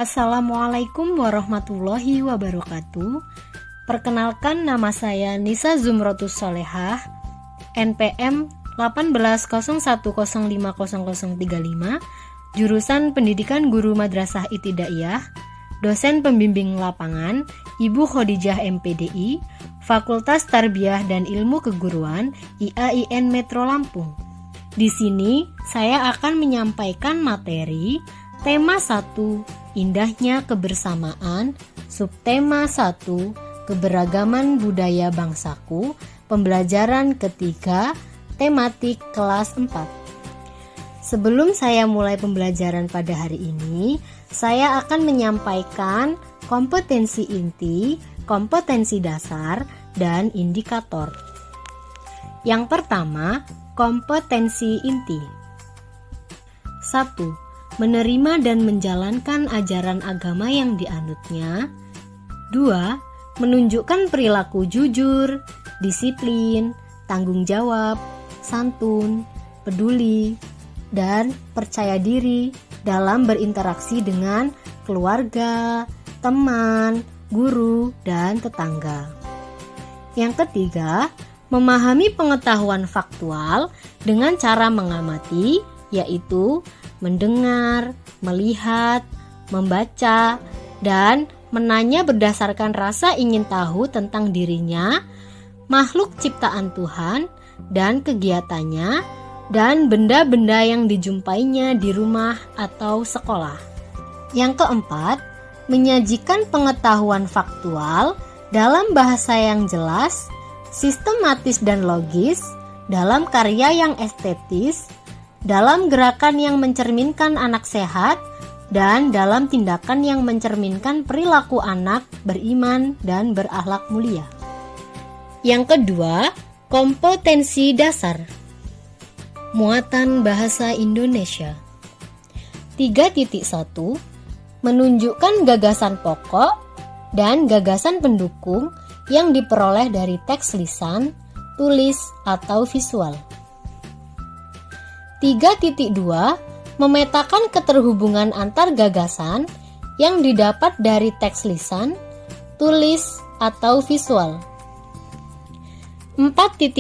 Assalamualaikum warahmatullahi wabarakatuh. Perkenalkan, nama saya Nisa Zumrotus Solehah, NPM 1801050035, jurusan Pendidikan Guru Madrasah Ibtidaiyah, dosen pembimbing lapangan Ibu Khadijah MPDI, Fakultas Tarbiyah dan Ilmu Keguruan IAIN Metro Lampung. Di sini saya akan menyampaikan materi tema 1, Indahnya Kebersamaan, subtema 1, Keberagaman Budaya Bangsaku, pembelajaran ketiga, tematik kelas 4. Sebelum saya mulai pembelajaran pada hari ini, saya akan menyampaikan kompetensi inti, kompetensi dasar, dan indikator. Yang pertama, kompetensi inti. 1. Menerima dan menjalankan ajaran agama yang dianutnya. 2. Menunjukkan perilaku jujur, disiplin, tanggung jawab, santun, peduli, dan percaya diri dalam berinteraksi dengan keluarga, teman, guru, dan tetangga. Yang ketiga, memahami pengetahuan faktual dengan cara mengamati, yaitu mendengar, melihat, membaca, dan menanya berdasarkan rasa ingin tahu tentang dirinya, makhluk ciptaan Tuhan, dan kegiatannya, dan benda-benda yang dijumpainya di rumah atau sekolah. Yang keempat, menyajikan pengetahuan faktual dalam bahasa yang jelas, sistematis dan logis, dalam karya yang estetis, dalam gerakan yang mencerminkan anak sehat, dan dalam tindakan yang mencerminkan perilaku anak beriman dan berakhlak mulia. Yang kedua, kompetensi dasar. Muatan bahasa Indonesia. 3.1 menunjukkan gagasan pokok dan gagasan pendukung yang diperoleh dari teks lisan, tulis, atau visual. 3.2 memetakan keterhubungan antar gagasan yang didapat dari teks lisan, tulis, atau visual. 4.1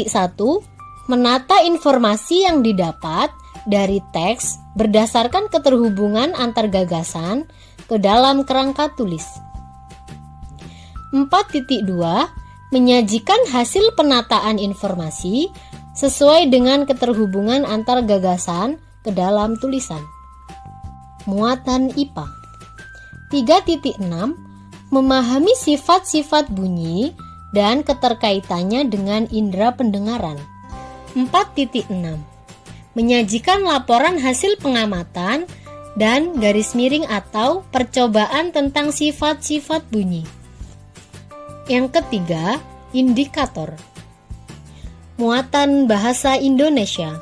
menata informasi yang didapat dari teks berdasarkan keterhubungan antar gagasan ke dalam kerangka tulis. 4.2 menyajikan hasil penataan informasi sesuai dengan keterhubungan antar gagasan ke dalam tulisan. Muatan IPA. 3.6 memahami sifat-sifat bunyi dan keterkaitannya dengan indera pendengaran. 4.6 menyajikan laporan hasil pengamatan dan garis miring atau percobaan tentang sifat-sifat bunyi. Yang ketiga, indikator. Muatan bahasa Indonesia.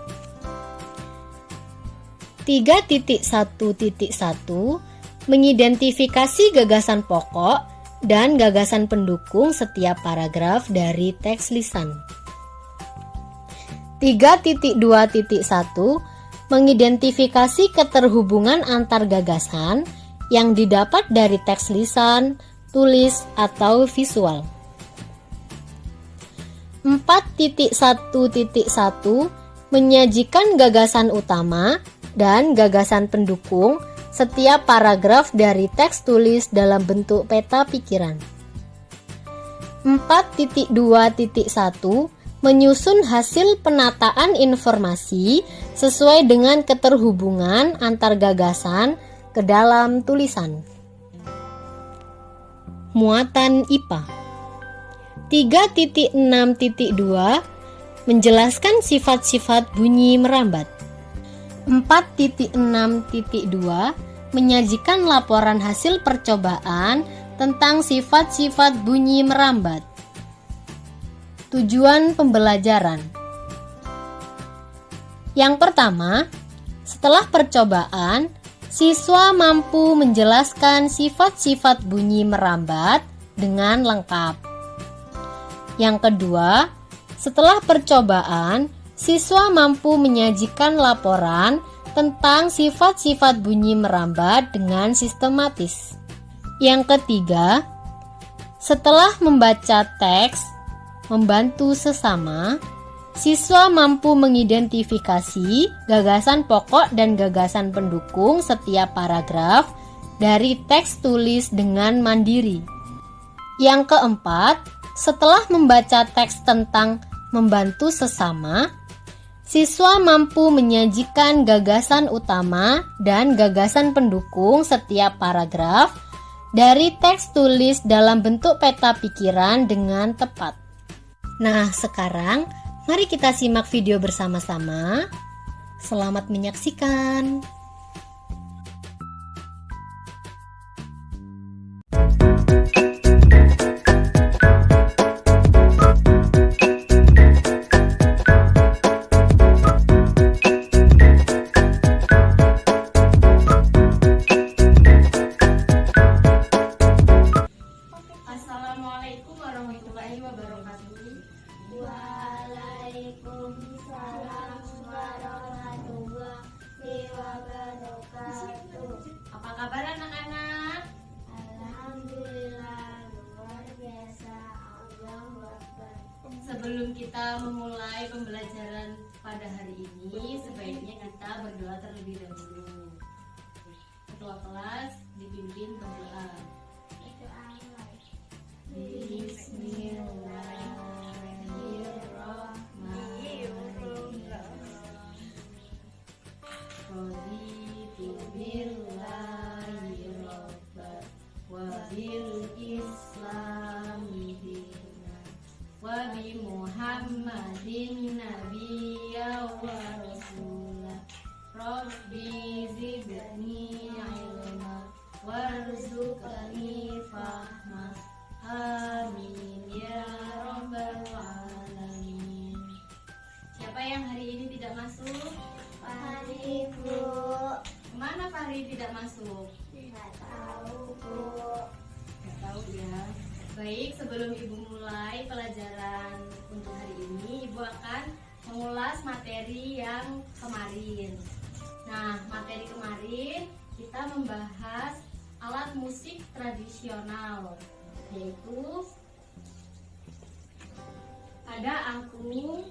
3.1.1 mengidentifikasi gagasan pokok dan gagasan pendukung setiap paragraf dari teks lisan. 3.2.1 mengidentifikasi keterhubungan antar gagasan yang didapat dari teks lisan, tulis, atau visual. 4.1.1 menyajikan gagasan utama dan gagasan pendukung setiap paragraf dari teks tulis dalam bentuk peta pikiran. 4.2.1 menyusun hasil penataan informasi sesuai dengan keterhubungan antar gagasan ke dalam tulisan. Muatan IPA. 3.6.2 menjelaskan sifat-sifat bunyi merambat. 4.6.2 menyajikan laporan hasil percobaan tentang sifat-sifat bunyi merambat. Tujuan pembelajaran. Yang pertama, setelah percobaan, siswa mampu menjelaskan sifat-sifat bunyi merambat dengan lengkap. Yang kedua, setelah percobaan, siswa mampu menyajikan laporan tentang sifat-sifat bunyi merambat dengan sistematis. Yang ketiga, setelah membaca teks membantu sesama, siswa mampu mengidentifikasi gagasan pokok dan gagasan pendukung setiap paragraf dari teks tulis dengan mandiri. Yang keempat, setelah membaca teks tentang membantu sesama, siswa mampu menyajikan gagasan utama dan gagasan pendukung setiap paragraf dari teks tulis dalam bentuk peta pikiran dengan tepat. Nah, sekarang mari kita simak video bersama-sama. Selamat menyaksikan. Assalamualaikum warahmatullahi wabarakatuh. Waalaikumsalam warahmatullahi wabarakatuh. Apa kabar anak-anak? Alhamdulillah luar biasa. Allahu Akbar. Sebelum kita memulai pembelajaran pada hari ini, sebaiknya kita berdoa terlebih dahulu. Ketua kelas dipimpin berdoa. Raditu billahi rabban wa bil islami dinan wa bi Muhammadin nabiyya wa rasulah. Rabbi zidni ilma warzuqni fahma. Amin ya rabbal alamin. Siapa yang hari ini tidak masuk? Fahri Bu. Kemana Fahri tidak masuk? Nggak tahu Bu. Gak tahu ya. Baik, sebelum Ibu mulai pelajaran untuk hari ini, Ibu akan mengulas materi yang kemarin. Nah, materi kemarin kita membahas alat musik tradisional, yaitu ada angklung,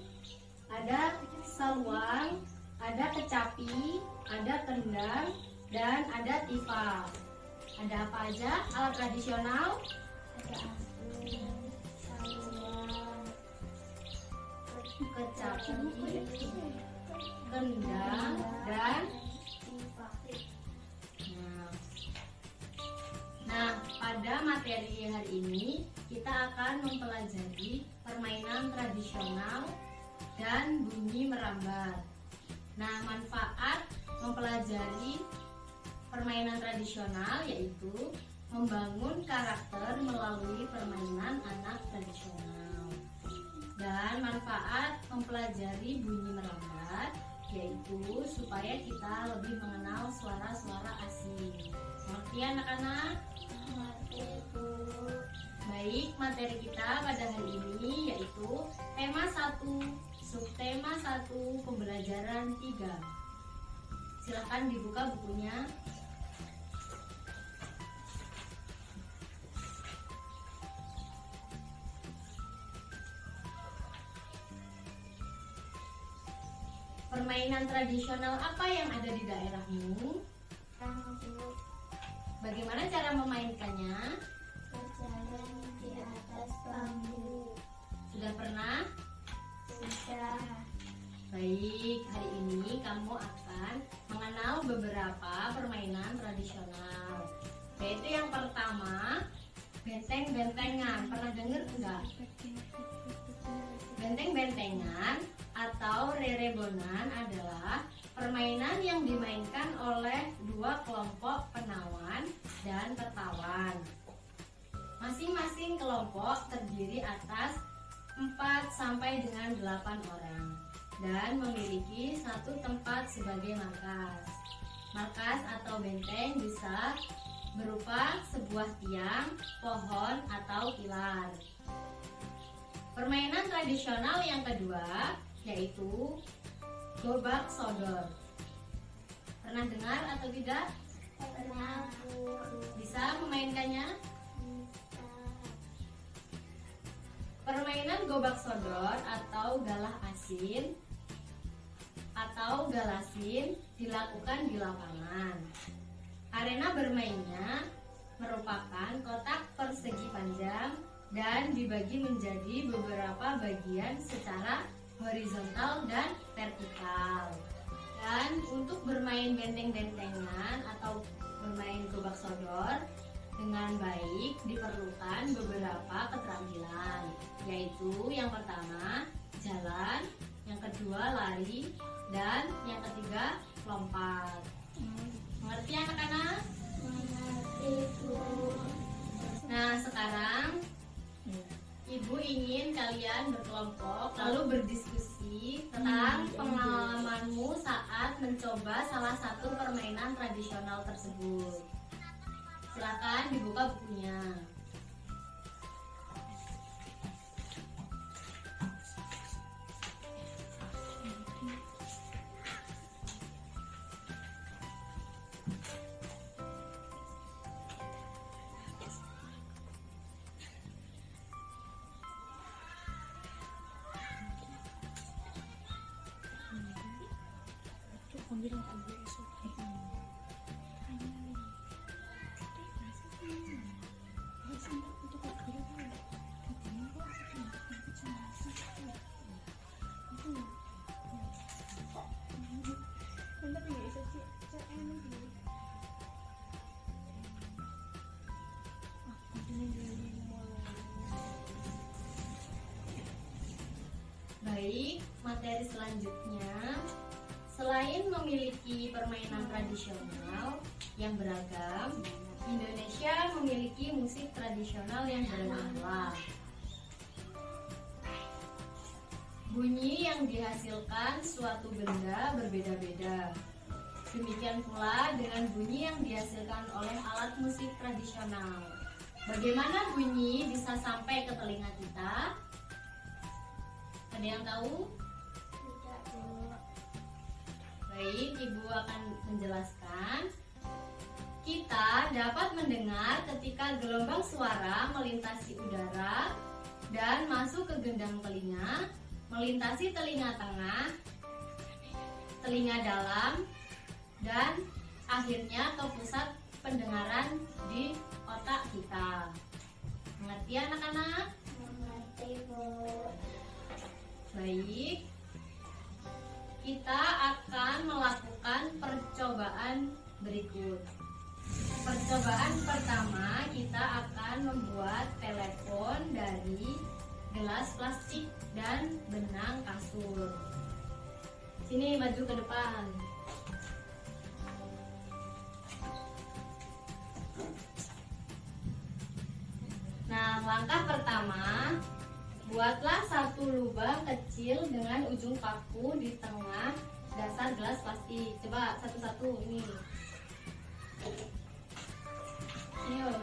ada saluang, ada kecapi, ada kendang, dan ada tifa. Ada apa aja alat tradisional? Ada angklung, saluang, Kecapi, kendang, dan tifa. Nah, pada materi hari ini kita akan mempelajari permainan tradisional dan bunyi merambat. Nah, manfaat mempelajari permainan tradisional yaitu membangun karakter melalui permainan anak tradisional. Dan manfaat mempelajari bunyi merambat yaitu supaya kita lebih mengenal suara-suara asing. Mengerti anak-anak? Mengerti Bu. Baik, materi kita pada hari ini yaitu tema 1, subtema 1, pembelajaran 3. Silakan dibuka bukunya. Permainan tradisional apa yang ada di daerahmu? Rambut Bagaimana cara memainkannya? berjalan di atas bambu. Sudah pernah? Sudah. Baik, hari ini kamu akan mengenal beberapa permainan tradisional. Yaitu yang pertama, benteng-bentengan. Pernah dengar enggak? Benteng-bentengan atau rerebonan adalah permainan yang dimainkan oleh dua kelompok penawan dan tertawan. Masing-masing kelompok terdiri atas 4 sampai dengan 8 orang dan memiliki satu tempat sebagai markas. Markas atau benteng bisa berupa sebuah tiang, pohon, atau pilar. Permainan tradisional yang kedua yaitu gobak sodor. Pernah dengar atau tidak? Pernah guru Bisa memainkannya? bisa Permainan gobak sodor atau galah asin atau galasin dilakukan di lapangan. Arena bermainnya merupakan kotak persegi panjang dan dibagi menjadi beberapa bagian secara horizontal dan vertikal. Dan untuk bermain benteng-bentengan atau bermain gobak sodor dengan baik diperlukan beberapa keterampilan, yaitu yang pertama jalan, yang kedua lari, dan yang ketiga lompat. Mengerti anak-anak? mengerti guru Nah, sekarang Ibu ingin kalian berkelompok lalu berdiskusi tentang pengalamanmu saat mencoba salah satu permainan tradisional tersebut. Silakan dibuka bukunya. Baik, materi selanjutnya. Selain memiliki permainan tradisional yang beragam, Indonesia memiliki musik tradisional yang beragam. Bunyi yang dihasilkan suatu benda berbeda-beda. Demikian pula dengan bunyi yang dihasilkan oleh alat musik tradisional. Bagaimana bunyi bisa sampai ke telinga kita? Ada yang tahu? tidak guru Baik, Ibu akan menjelaskan. Kita dapat mendengar ketika gelombang suara melintasi udara dan masuk ke gendang telinga, melintasi telinga tengah, telinga dalam, dan akhirnya ke pusat pendengaran di otak kita. Mengerti anak-anak? mengerti guru Baik, kita akan melakukan percobaan berikut. Percobaan pertama, kita akan membuat telepon dari gelas plastik dan benang kasur. Sini, maju ke depan. Nah, langkah pertama, buatlah satu lubang kecil dengan ujung paku di tengah dasar gelas plastik. Coba satu-satu ini. Ayo.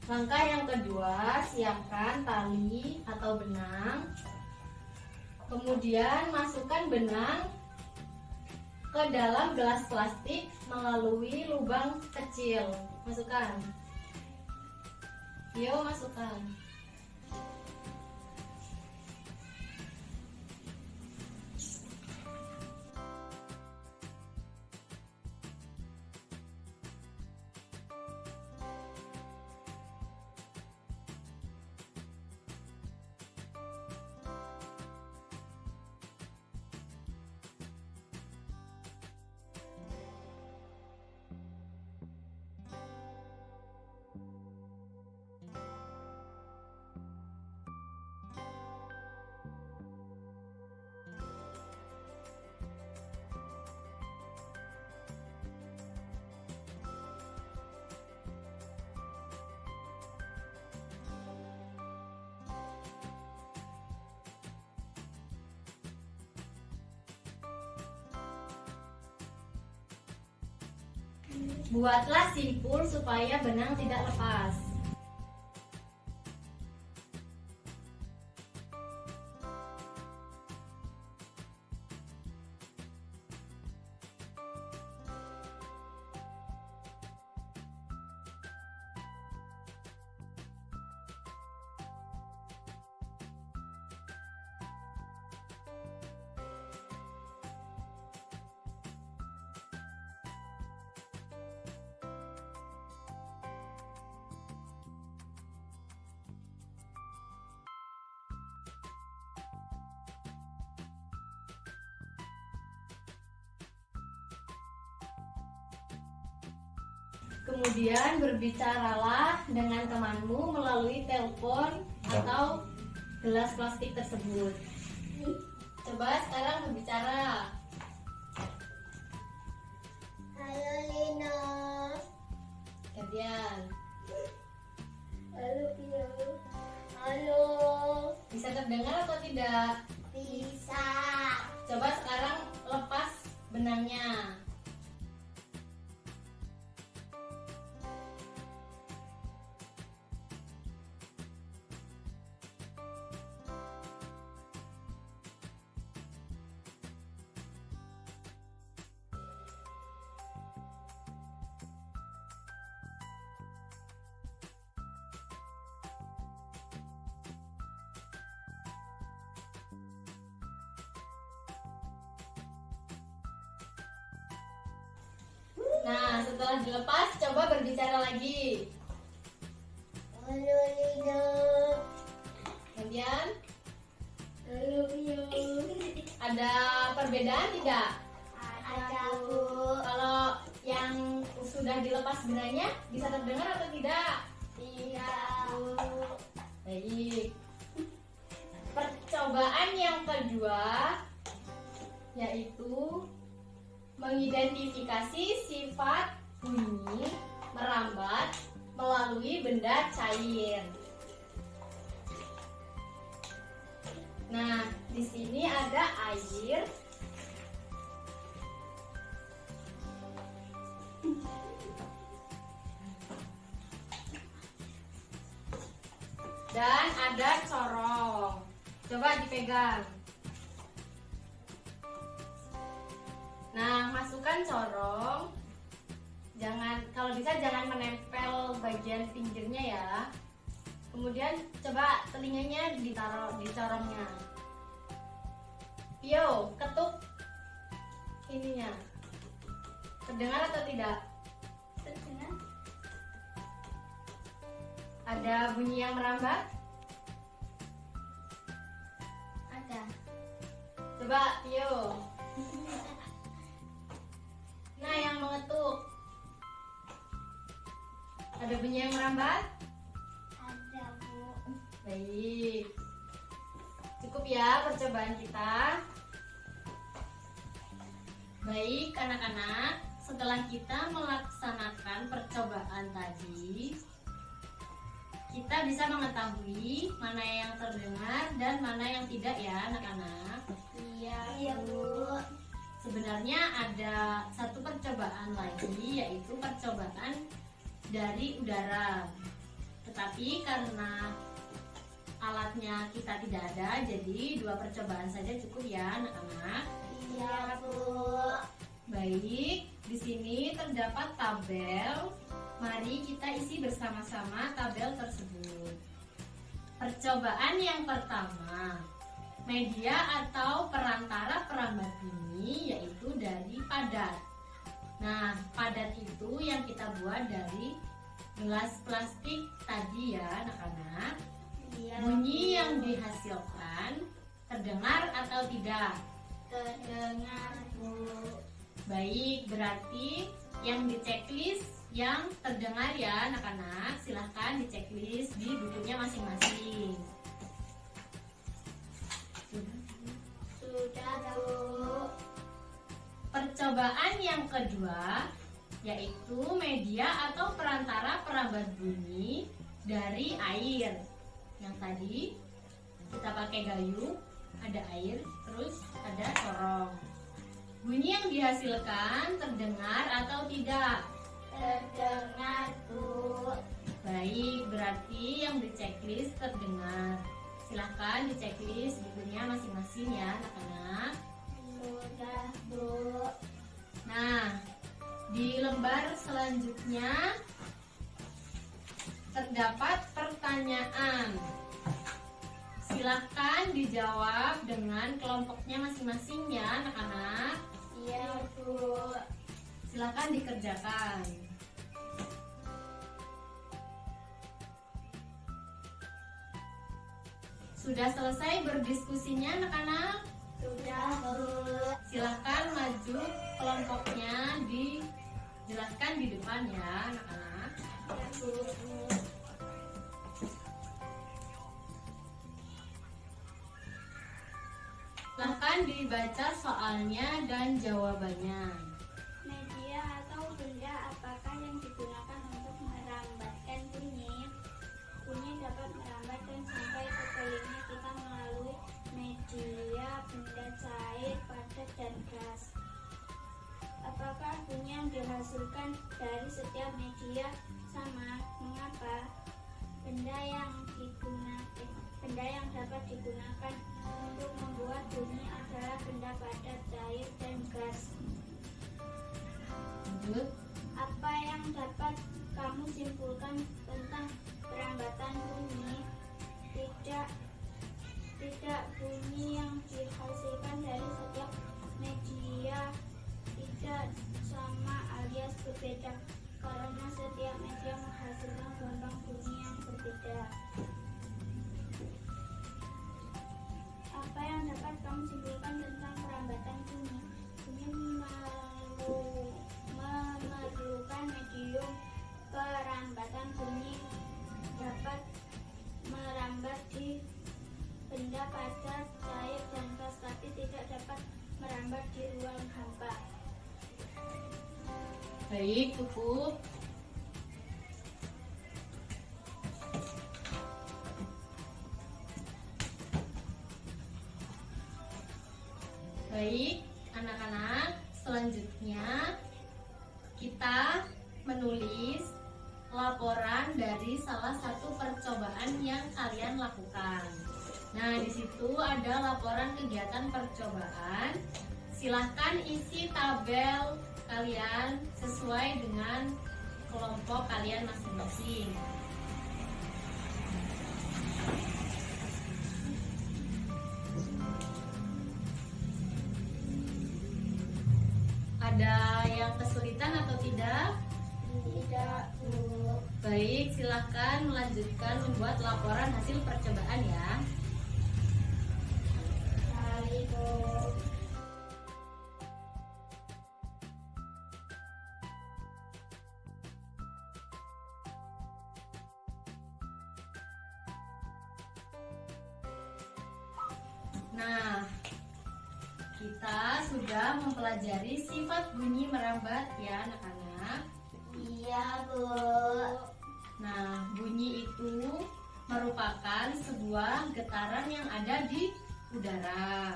Langkah yang kedua, siapkan tali atau benang. Kemudian masukkan benang ke dalam gelas plastik melalui lubang kecil. Masukkan. Yo, masukkan. Buatlah simpul supaya benang tidak lepas. Kemudian berbicaralah dengan temanmu melalui telepon atau gelas plastik tersebut. Coba sekarang berbicara. Halo Lina. Gantian. Halo Pio. Halo. Bisa terdengar atau tidak? Bisa. Coba sekarang lepas benangnya. Nah, setelah dilepas, coba berbicara lagi. Halo Lina. Kemudian, Halo Pio. ada perbedaan tidak? Ada Bu. Kalau yang sudah dilepas benangnya, bisa terdengar atau tidak? Tidak Bu. Baik. Percobaan yang kedua, yaitu mengidentifikasi sifat bunyi merambat melalui benda cair. Nah, di sini ada air, dan ada corong. Coba dipegang. Nah, masukkan corong. Kalau bisa jangan menempel bagian pinggirnya ya. Kemudian coba telinganya ditaruh di corongnya. Pio, ketuk ininya. Terdengar atau tidak? Terdengar? Ada bunyi yang merambat? Ada. Coba, Pio. Nah, yang mengetuk. Ada bunyi yang merambat? Ada Bu. Baik. Cukup ya percobaan kita. Baik, anak-anak. Setelah kita melaksanakan percobaan tadi, kita bisa mengetahui mana yang terdengar dan mana yang tidak ya, anak-anak. Iya Bu. Sebenarnya ada satu percobaan lagi, yaitu percobaan dari udara. Tetapi karena alatnya kita tidak ada, jadi 2 percobaan saja cukup ya anak-anak. Iya, Bu. Baik, di sini terdapat tabel. Mari kita isi bersama-sama tabel tersebut. Percobaan yang pertama, media atau perantara perambat bunyi yaitu dari padat. Nah, padat itu yang kita buat dari gelas plastik tadi ya anak-anak. Iya, Bunyi yang dihasilkan terdengar atau tidak? terdengar, Bu. Baik, berarti yang di checklist yang terdengar ya anak-anak. Silahkan di checklist di bukunya masing-masing. Sudah, Bu. Percobaan yang kedua yaitu media atau perantara perambat bunyi dari air. Yang tadi kita pakai gayung, ada air, terus ada corong. Bunyi yang dihasilkan terdengar atau tidak? Terdengar, Bu. Baik, berarti yang di checklist terdengar. Silahkan di checklist bukunya masing-masing ya anak-anak. Sudah, Bu. Nah, di lembar selanjutnya terdapat pertanyaan. Silahkan dijawab dengan kelompoknya masing-masing ya anak-anak. Iya, Bu. Silahkan dikerjakan. Sudah selesai berdiskusinya anak-anak? Sudah, Bu. Silahkan maju kelompoknya dijelaskan di depan ya anak-anak. Ya, Bu. Silahkan dibaca soalnya dan jawabannya. Media atau benda apakah yang digunakan untuk merambatkan bunyi? Bunyi dapat merambat dan sampai ke telinga kita melalui media, benda cair, padat, dan gas. Apakah bunyi yang dihasilkan dari setiap media sama? Mengapa? Benda yang dapat digunakan untuk membuat bunyi adalah benda padat, cair, dan gas. Lanjut. Apa yang dapat kamu simpulkan tentang perambatan bunyi? Tidak bunyi yang dihasilkan dari setiap media tidak sama alias berbeda karena setiap media menghasilkan gelombang bunyi yang berbeda. Apa yang dapat kamu simpulkan tentang perambatan bunyi? Bunyi memerlukan medium perambatan bunyi dapat merambat di benda padat, cair, dan gas, tapi tidak dapat merambat di ruang hampa. Baik, cukup. Baik, anak-anak, selanjutnya kita menulis laporan dari salah satu percobaan yang kalian lakukan. Nah, di situ ada laporan kegiatan percobaan. Silahkan isi tabel kalian sesuai dengan kelompok kalian masing-masing. Ada yang kesulitan atau tidak? Tidak, Bu. Baik, silahkan melanjutkan membuat laporan hasil percobaan ya. Mari, Bu. Nah, kita sudah mempelajari sifat bunyi merambat ya anak-anak. Iya, Bu. Nah, bunyi itu merupakan sebuah getaran yang ada di udara.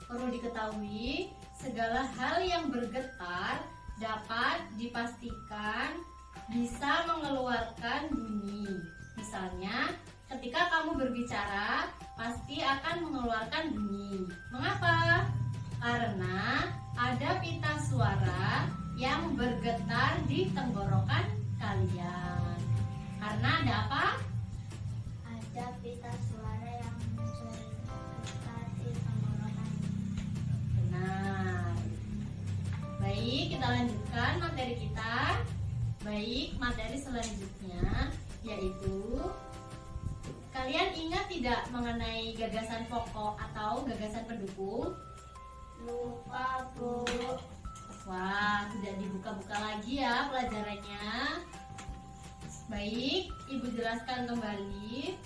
Perlu diketahui, segala hal yang bergetar dapat dipastikan bisa mengeluarkan bunyi. Misalnya, ketika kamu berbicara pasti akan mengeluarkan bunyi. Mengapa? Karena ada pita suara yang bergetar di tenggorokan kalian. Karena ada apa? Ada pita suara yang bergetar di tenggorokan. Benar. Baik, kita lanjutkan materi kita. Baik, materi selanjutnya yaitu kalian ingat tidak mengenai gagasan pokok atau gagasan pendukung? Lupa, Bu. Wah, tidak dibuka-buka lagi ya pelajarannya. Baik, Ibu jelaskan kembali.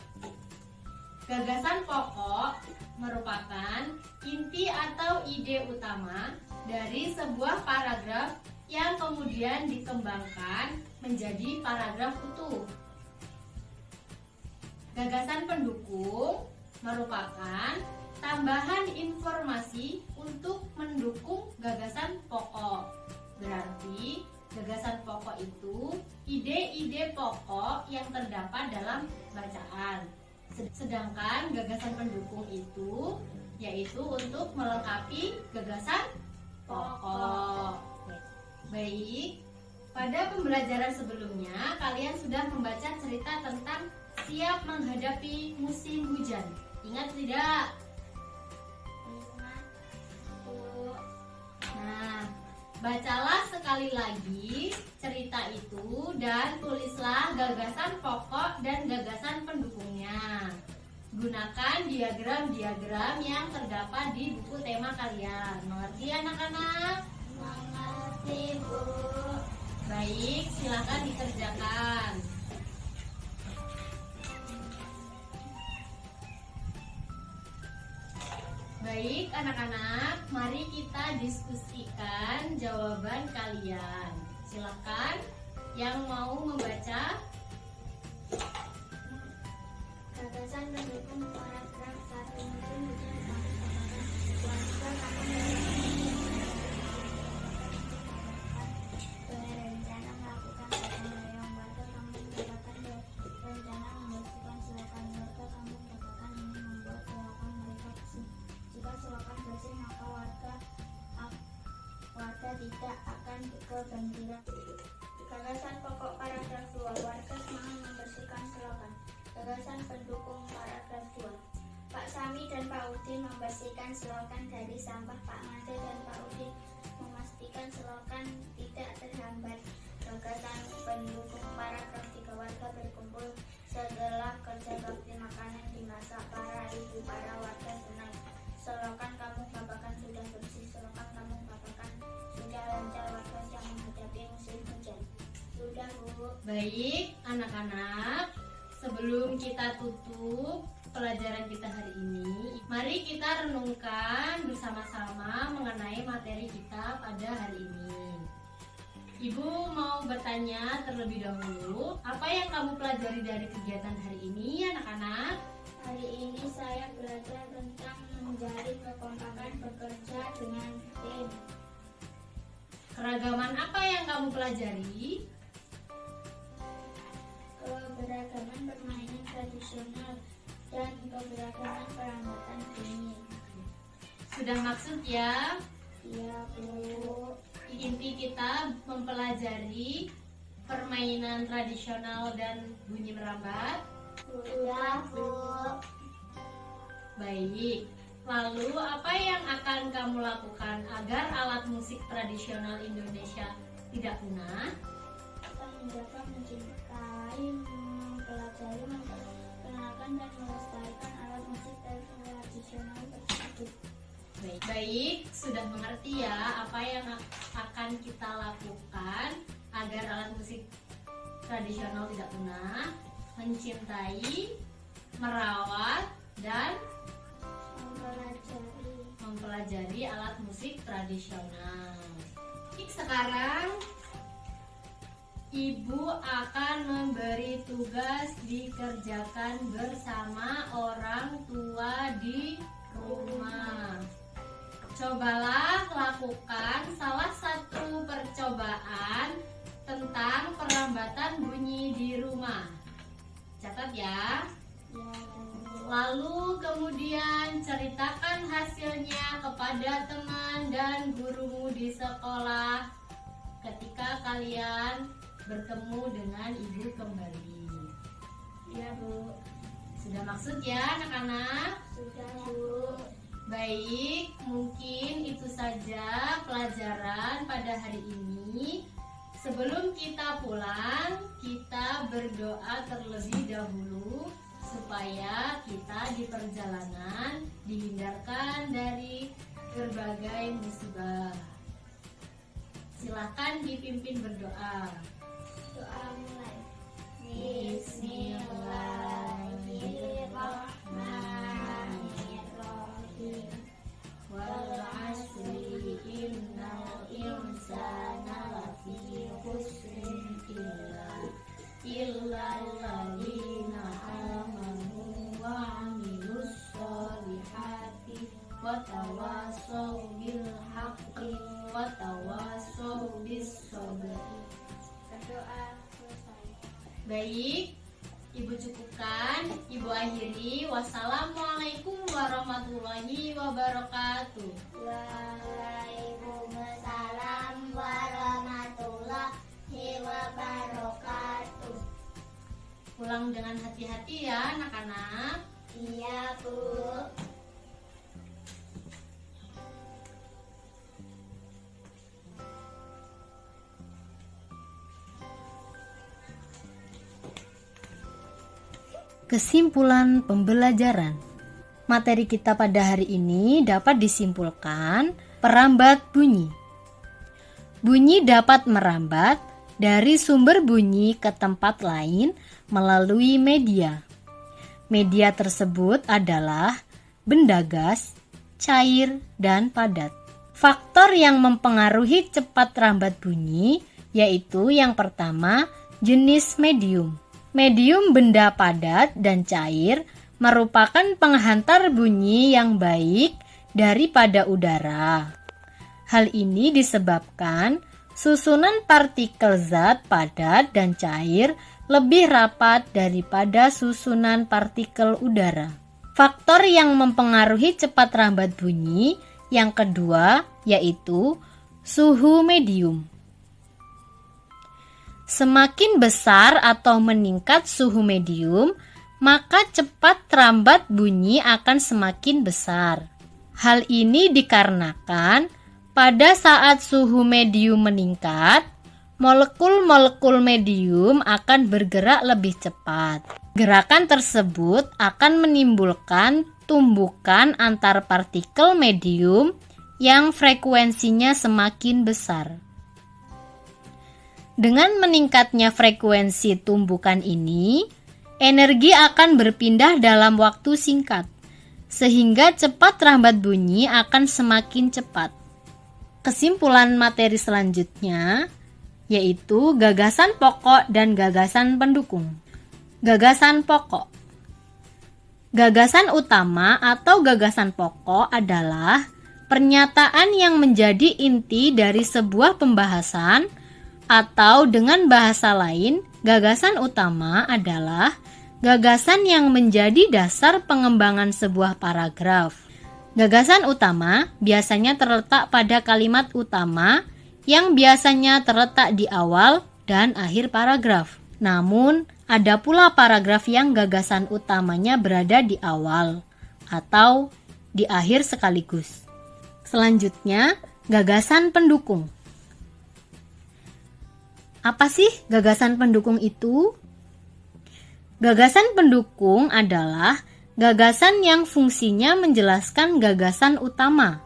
Gagasan pokok merupakan inti atau ide utama dari sebuah paragraf yang kemudian dikembangkan menjadi paragraf utuh. Gagasan pendukung merupakan tambahan informasi untuk mendukung gagasan pokok. Berarti gagasan pokok itu ide-ide pokok yang terdapat dalam bacaan. Sedangkan gagasan pendukung itu yaitu untuk melengkapi gagasan pokok. Baik, pada pembelajaran sebelumnya kalian sudah membaca cerita tentang siap menghadapi musim hujan. Ingat tidak? Ingat, Bu. Nah, bacalah sekali lagi cerita itu dan tulislah gagasan pokok dan gagasan pendukungnya. Gunakan diagram-diagram yang terdapat di buku tema kalian. Mengerti anak-anak? Mengerti, Bu. Baik, silakan dikerjakan. Baik anak-anak, mari kita diskusikan jawaban kalian. Silakan yang mau membaca. Gagasan pendukung paragraf 1 musim hujan kamu katakan warga kamu berencana melakukan gotong royong. Warga kamu katakan berencana membersihkan selokan. Warga kamu katakan ingin membuat selokan mereka bersih. Jika selokan bersih maka warga tidak akan kebanjiran. Gagasan pokok paragraf 2. Warga semangat membersihkan selokan. Gagasan pendukung paragraf 2. Pak Sami dan Pak Udin membersihkan selokan dari sampah. Pak Made dan Pak Udin memastikan selokan tidak terhambat. Gagasan pendukung paragraf 3. Warga berkumpul setelah kerja bakti, makanan dimasak. Para ibu, para warga senang. Selokan kamu bapakan sudah bersih. Selokan kamu bapakan sudah lancar. Warga yang menghadapi musim hujan. Sudah, Bu. Baik anak-anak, sebelum kita tutup pelajaran kita hari ini, mari kita renungkan bersama-sama mengenai materi kita pada hari ini. Ibu mau bertanya terlebih dahulu, apa yang kamu pelajari dari kegiatan hari ini anak-anak? Hari ini saya belajar tentang menjalin kekompakan bekerja dengan tim. Keragaman apa yang kamu pelajari? Keberagaman permainan tradisional dan keberagaman perlambatan bunyi. Sudah maksud ya? Iya, Bu. Inti kita mempelajari permainan tradisional dan bunyi merambat. Sudah, Bu. Baik. Lalu apa yang akan kamu lakukan agar alat musik tradisional Indonesia tidak punah? Kita menjaga, mencintai, mempelajari, memperkenalkan dan melestarikan alat musik tradisional tersebut. Baik, sudah mengerti ya apa yang akan kita lakukan agar alat musik tradisional tidak punah, mencintai, merawat, dan mempelajari alat musik tradisional. Sekarang Ibu akan memberi tugas dikerjakan bersama orang tua di rumah. Cobalah lakukan salah satu percobaan tentang perlambatan bunyi di rumah. Catat ya. Lalu kemudian ceritakan hasilnya kepada teman dan gurumu di sekolah ketika kalian bertemu dengan ibu kembali. Ya, Bu. Sudah maksud ya anak-anak? Sudah, Bu. Baik, mungkin itu saja pelajaran pada hari ini. Sebelum kita pulang, kita berdoa terlebih dahulu supaya kita di perjalanan dihindarkan dari berbagai musibah. Silakan dipimpin berdoa. Doa mulai. Bismillahirrahmanirrahim. Wal 'asri innal insana lafi khusrin illa alladzina amanu wa 'amilus sholihati wa tawassaw bil haqqi wa tawassaw bis sabri. Berdoa selesai. Baik, Ibu cukupkan, Ibu akhiri. Wassalamualaikum warahmatullahi wabarakatuh. Waalaikumsalam warahmatullahi wabarakatuh. Pulang dengan hati-hati ya anak-anak. Iya, Bu. Kesimpulan pembelajaran. Materi kita pada hari ini dapat disimpulkan perambat bunyi. Bunyi dapat merambat dari sumber bunyi ke tempat lain melalui media. Media tersebut adalah benda gas, cair, dan padat. Faktor yang mempengaruhi cepat rambat bunyi yaitu yang pertama, jenis medium. Medium benda padat dan cair merupakan penghantar bunyi yang baik daripada udara. Hal ini disebabkan susunan partikel zat padat dan cair lebih rapat daripada susunan partikel udara. Faktor yang mempengaruhi cepat rambat bunyi yang kedua yaitu suhu medium. Semakin besar atau meningkat suhu medium, maka cepat rambat bunyi akan semakin besar. Hal ini dikarenakan pada saat suhu medium meningkat, molekul-molekul medium akan bergerak lebih cepat. Gerakan tersebut akan menimbulkan tumbukan antar partikel medium yang frekuensinya semakin besar. Dengan meningkatnya frekuensi tumbukan ini, energi akan berpindah dalam waktu singkat, sehingga cepat rambat bunyi akan semakin cepat. Kesimpulan materi selanjutnya yaitu gagasan pokok dan gagasan pendukung. Gagasan pokok. Gagasan utama atau gagasan pokok adalah pernyataan yang menjadi inti dari sebuah pembahasan, atau dengan bahasa lain, gagasan utama adalah gagasan yang menjadi dasar pengembangan sebuah paragraf. Gagasan utama biasanya terletak pada kalimat utama yang biasanya terletak di awal dan akhir paragraf. Namun, ada pula paragraf yang gagasan utamanya berada di awal atau di akhir sekaligus. Selanjutnya, gagasan pendukung. Apa sih gagasan pendukung itu? Gagasan pendukung adalah gagasan yang fungsinya menjelaskan gagasan utama.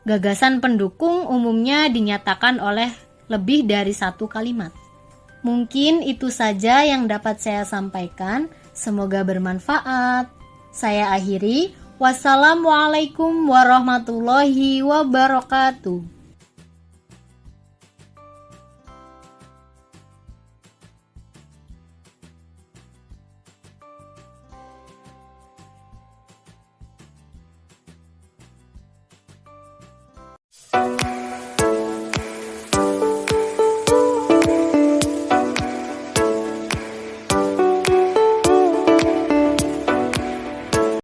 Gagasan pendukung umumnya dinyatakan oleh lebih dari satu kalimat. Mungkin itu saja yang dapat saya sampaikan. Semoga bermanfaat. Saya akhiri. Wassalamualaikum warahmatullahi wabarakatuh.